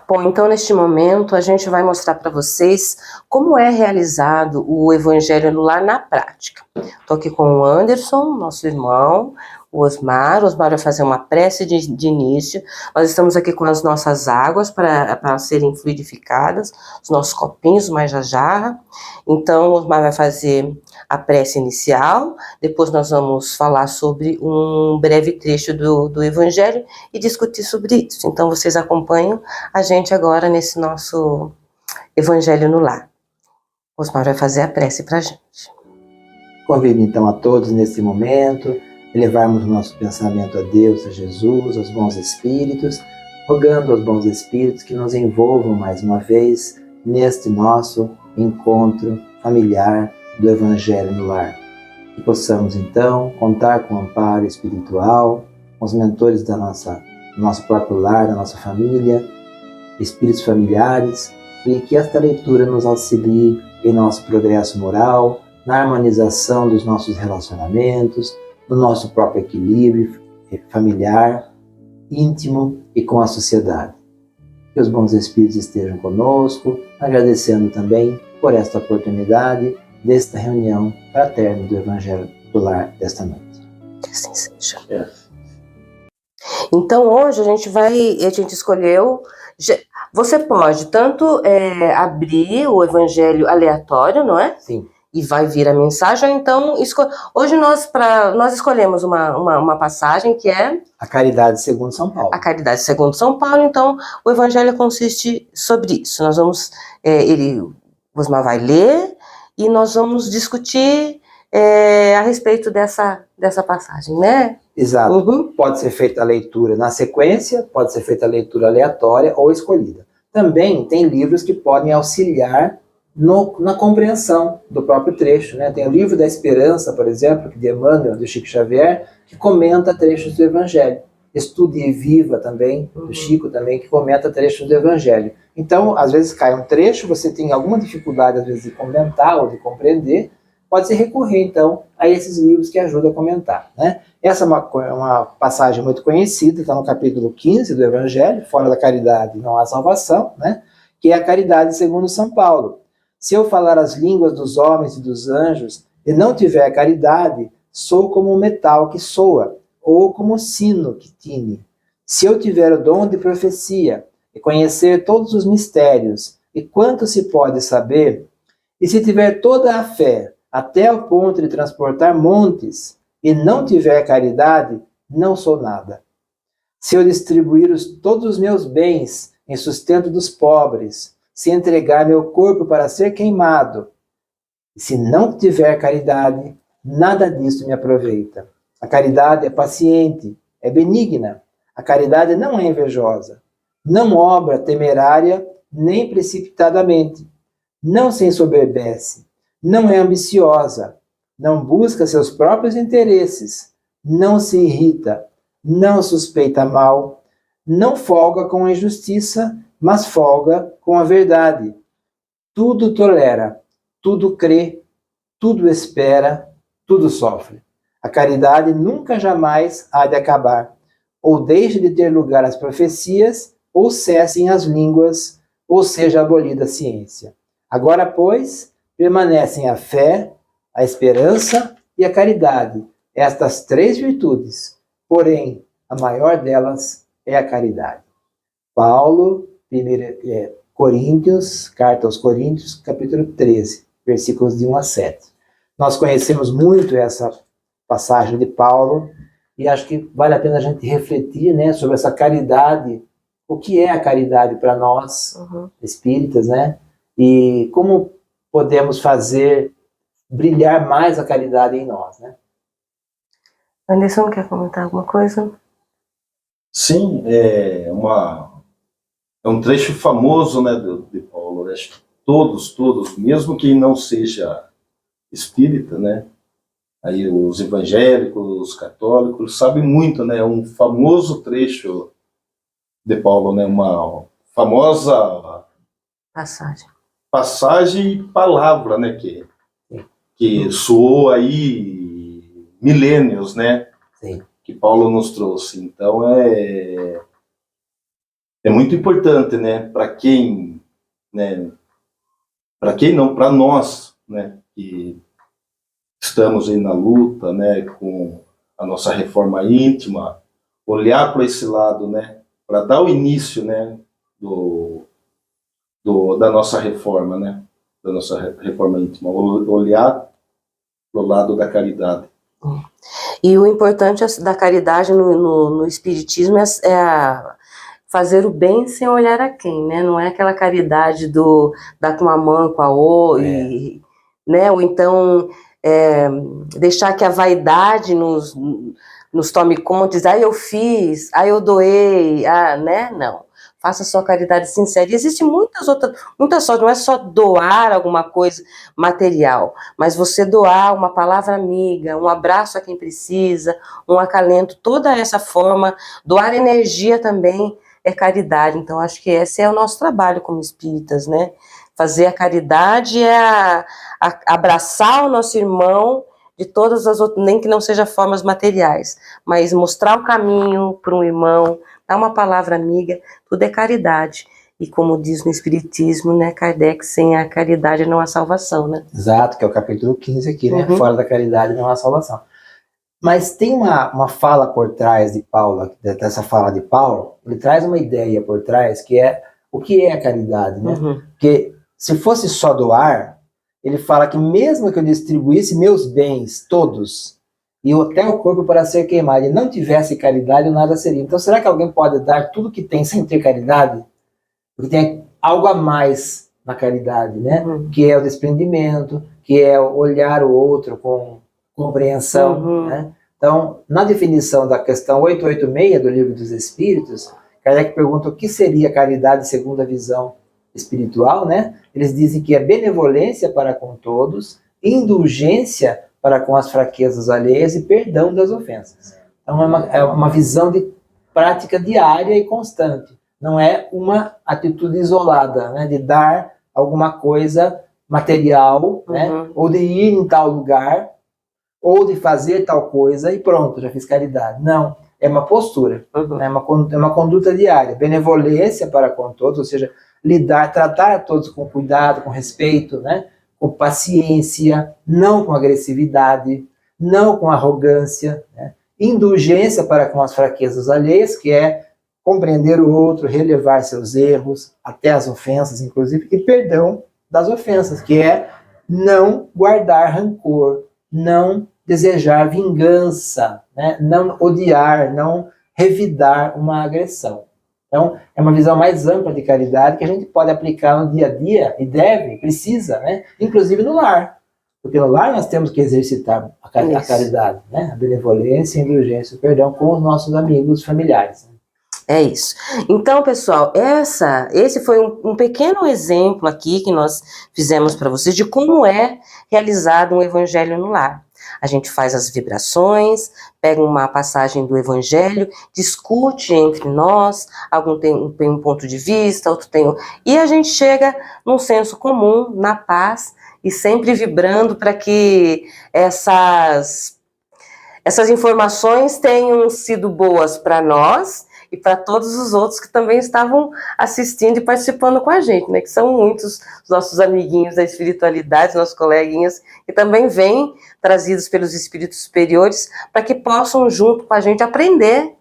Bom, então neste momento a gente vai mostrar para vocês como é realizado o Evangelho no Lar na prática. Estou aqui com o Anderson, nosso irmão, o Osmar. O Osmar vai fazer uma prece de início. Nós estamos aqui com as nossas águas para serem fluidificadas, os nossos copinhos, mais a jarra. Então o Osmar vai fazer a prece inicial, depois nós vamos falar sobre um breve trecho do Evangelho e discutir sobre isso. Então vocês acompanham a gente agora nesse nosso Evangelho no Lar. O Osmar vai fazer a prece para a gente. Convido então a todos nesse momento, elevarmos o nosso pensamento a Deus, a Jesus, aos bons espíritos, rogando aos bons espíritos que nos envolvam mais uma vez neste nosso encontro familiar do Evangelho no Lar. Que possamos então contar com o amparo espiritual, com os mentores do nosso próprio lar, da nossa família, espíritos familiares, e que esta leitura nos auxilie em nosso progresso moral, na harmonização dos nossos relacionamentos, no nosso próprio equilíbrio familiar, íntimo e com a sociedade. Que os bons espíritos estejam conosco, agradecendo também por esta oportunidade desta reunião fraterna do Evangelho do Lar desta noite. Que assim seja. Então hoje a gente escolheu. Você pode tanto abrir o Evangelho aleatório, não é? Sim. E vai vir a mensagem. Então, hoje nós escolhemos uma passagem que é... A Caridade segundo São Paulo. A Caridade segundo São Paulo. Então, o Evangelho consiste sobre isso. Nós vamos... o Osmar vai ler e nós vamos discutir a respeito dessa passagem, né? Exato. Uhum. Pode ser feita a leitura na sequência, pode ser feita a leitura aleatória ou escolhida. Também tem livros que podem auxiliar na compreensão do próprio trecho, né? Tem o Livro da Esperança, por exemplo, de Emmanuel, do Chico Xavier, que comenta trechos do Evangelho. Estude e Viva também, do Chico também, que comenta trechos do Evangelho. Então, às vezes cai um trecho, você tem alguma dificuldade, às vezes, de comentar ou de compreender, pode-se recorrer, então, a esses livros que ajudam a comentar, né? Essa é uma passagem muito conhecida, está no capítulo 15 do Evangelho, fora da caridade não há salvação, né? Que é a Caridade segundo São Paulo. Se eu falar as línguas dos homens e dos anjos e não tiver caridade, sou como um metal que soa, ou como um sino que tine. Se eu tiver o dom de profecia e conhecer todos os mistérios e quanto se pode saber, e se tiver toda a fé, até o ponto de transportar montes, e não tiver caridade, não sou nada. Se eu distribuir todos os meus bens em sustento dos pobres, se entregar meu corpo para ser queimado, e se não tiver caridade, nada disso me aproveita. A caridade é paciente, é benigna. A caridade não é invejosa, não obra temerária nem precipitadamente, não se ensoberbece, não é ambiciosa, não busca seus próprios interesses, não se irrita, não suspeita mal, não folga com a injustiça, mas folga com a verdade. Tudo tolera, tudo crê, tudo espera, tudo sofre. A caridade nunca jamais há de acabar, ou deixe de ter lugar as profecias, ou cessem as línguas, ou seja abolida a ciência. Agora, pois, permanecem a fé, a esperança e a caridade, estas três virtudes, porém, a maior delas é a caridade. Paulo, Coríntios, Carta aos Coríntios, capítulo 13, versículos de 1 a 7. Nós conhecemos muito essa passagem de Paulo e acho que vale a pena a gente refletir, né, sobre essa caridade, o que é a caridade para nós, espíritas, né, e como podemos fazer brilhar mais a caridade em nós, né? Anderson, quer comentar alguma coisa? Sim, é um trecho famoso, né, de Paulo. Acho que todos, mesmo quem não seja espírita, né, aí os evangélicos, os católicos, sabem muito, né, um famoso trecho de Paulo, né, uma famosa passagem e palavra, né, que soou aí milênios, né? Sim. Que Paulo nos trouxe. Então é muito importante, né, para quem, né, para quem não, para nós, né, que estamos aí na luta, né, com a nossa reforma íntima, olhar para esse lado, né, para dar o início, né, da nossa reforma, né, da nossa reforma íntima, olhar para o lado da caridade. E o importante da caridade no Espiritismo fazer o bem sem olhar a quem, né? Não é aquela caridade do dar com uma mão com a outra, né? Ou então deixar que a vaidade nos tome conta, diz, eu fiz, eu doei, né? Não. Faça sua caridade sincera. E existem muitas sortes, não é só doar alguma coisa material, mas você doar uma palavra amiga, um abraço a quem precisa, um acalento, toda essa forma, doar energia também é caridade. Então, acho que esse é o nosso trabalho como espíritas, né? Fazer a caridade abraçar o nosso irmão de todas as outras, nem que não seja formas materiais, mas mostrar o caminho para um irmão, dar uma palavra amiga, tudo é caridade. E como diz no Espiritismo, né, Kardec, sem a caridade não há salvação, né? Exato, que é o capítulo 15 aqui, né? Fora da caridade não há salvação. Mas tem uma fala por trás de Paulo, dessa fala de Paulo, ele traz uma ideia por trás, que é o que é a caridade, né? Porque se fosse só doar, ele fala que mesmo que eu distribuísse meus bens todos, e até o corpo para ser queimado, e não tivesse caridade, nada seria. Então será que alguém pode dar tudo que tem sem ter caridade? Porque tem algo a mais na caridade, né? Que é o desprendimento, que é olhar o outro com compreensão, né? Então, na definição da questão 886 do Livro dos Espíritos, Kardec pergunta o que seria caridade segundo a visão espiritual, né? Eles dizem que é benevolência para com todos, indulgência para com as fraquezas alheias e perdão das ofensas. Então, é uma visão de prática diária e constante. Não é uma atitude isolada, né? De dar alguma coisa material, né? Ou de ir em tal lugar, ou de fazer tal coisa e pronto, já fiz caridade. Não, é uma postura, né? É uma conduta diária, benevolência para com todos, ou seja, tratar a todos com cuidado, com respeito, né? Com paciência, não com agressividade, não com arrogância, né? Indulgência para com as fraquezas alheias, que é compreender o outro, relevar seus erros, até as ofensas, inclusive, e perdão das ofensas, que é não guardar rancor, não desejar vingança, né? Não odiar, não revidar uma agressão. Então, é uma visão mais ampla de caridade que a gente pode aplicar no dia a dia, e precisa, né? Inclusive no lar. Porque no lar nós temos que exercitar a caridade, né? A benevolência, a indulgência, o perdão com os nossos amigos, familiares. É isso. Então, pessoal, esse foi um pequeno exemplo aqui que nós fizemos para vocês de como é realizado um evangelho no lar. A gente faz as vibrações, pega uma passagem do evangelho, discute entre nós, algum tem um ponto de vista, outro tem... E a gente chega num senso comum, na paz, e sempre vibrando para que essas informações tenham sido boas para nós e para todos os outros que também estavam assistindo e participando com a gente, né? Que são muitos os nossos amiguinhos da espiritualidade, nossos coleguinhas, que também vêm trazidos pelos espíritos superiores para que possam, junto com a gente, aprender.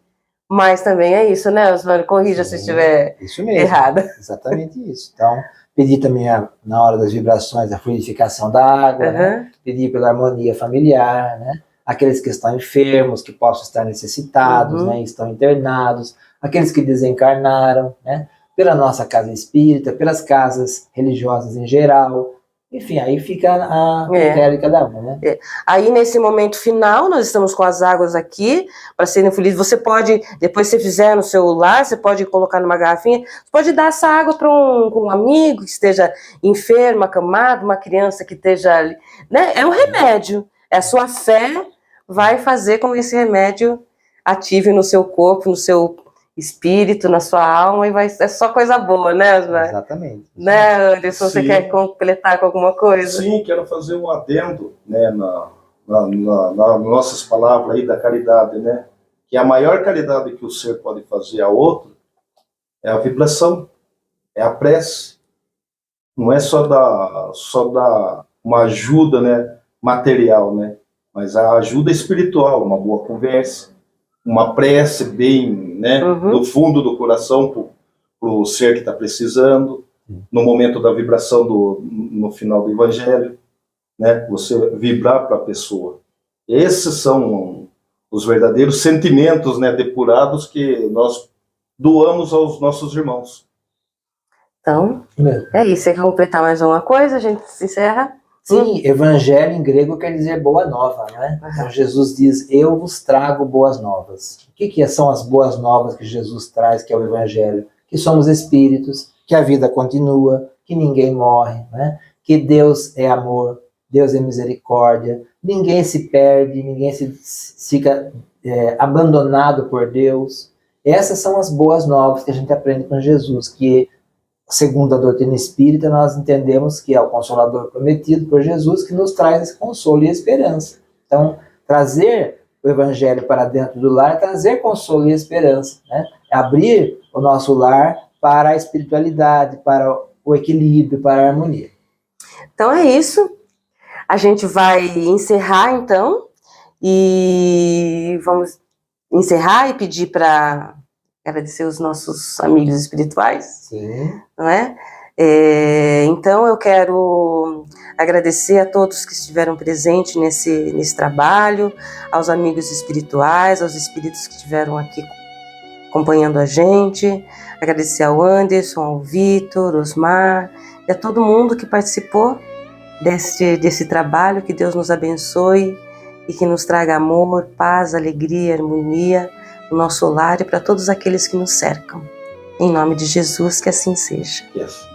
Mas também é isso, né, Osmar? Corrija se estiver errada. Exatamente isso. Então, pedir também, na hora das vibrações, a fluidificação da água, né? Pedir pela harmonia familiar, né? Aqueles que estão enfermos, que possam estar necessitados, né, estão internados, aqueles que desencarnaram, né, pela nossa casa espírita, pelas casas religiosas em geral. Enfim, aí fica a critério de cada um, né? Aí, nesse momento final, nós estamos com as águas aqui, para serem felizes. Você pode, depois que você fizer no celular, você pode colocar numa garrafinha, você pode dar essa água para um amigo que esteja enfermo, acamado, uma criança que esteja ali, né? É um remédio, é a sua fé vai fazer com que esse remédio ative no seu corpo, no seu espírito, na sua alma, e é só coisa boa, né, Osmar? Exatamente. Né, Anderson, você quer completar com alguma coisa? Sim, quero fazer um adendo, né, nas nossas palavras aí da caridade, né, que a maior caridade que o ser pode fazer a outro é a vibração, é a prece. Não é só dar uma ajuda, né, material, né, mas a ajuda espiritual, uma boa conversa, uma prece bem, né, do fundo do coração para o ser que está precisando, no momento da vibração no final do Evangelho, né, você vibrar para a pessoa. Esses são os verdadeiros sentimentos, né, depurados que nós doamos aos nossos irmãos. Então, é isso. Você quer completar mais uma coisa? A gente se encerra? Sim, evangelho em grego quer dizer boa nova, né? Então Jesus diz, eu vos trago boas novas. O que são as boas novas que Jesus traz, que é o evangelho? Que somos espíritos, que a vida continua, que ninguém morre, né? Que Deus é amor, Deus é misericórdia, ninguém se perde, ninguém fica abandonado por Deus. Essas são as boas novas que a gente aprende com Jesus, que segundo a doutrina espírita, nós entendemos que é o Consolador prometido por Jesus que nos traz esse consolo e esperança. Então, trazer o Evangelho para dentro do lar é trazer consolo e esperança, né? É abrir o nosso lar para a espiritualidade, para o equilíbrio, para a harmonia. Então é isso. A gente vai encerrar, então, e vamos encerrar e pedir para agradecer os nossos amigos espirituais. Sim. Não é? Então eu quero agradecer a todos que estiveram presentes nesse trabalho, aos amigos espirituais, aos espíritos que estiveram aqui acompanhando a gente, agradecer ao Anderson, ao Vitor, Osmar e a todo mundo que participou desse trabalho. Que Deus nos abençoe e que nos traga amor, paz, alegria, harmonia no nosso lar e para todos aqueles que nos cercam. Em nome de Jesus, que assim seja. Yes.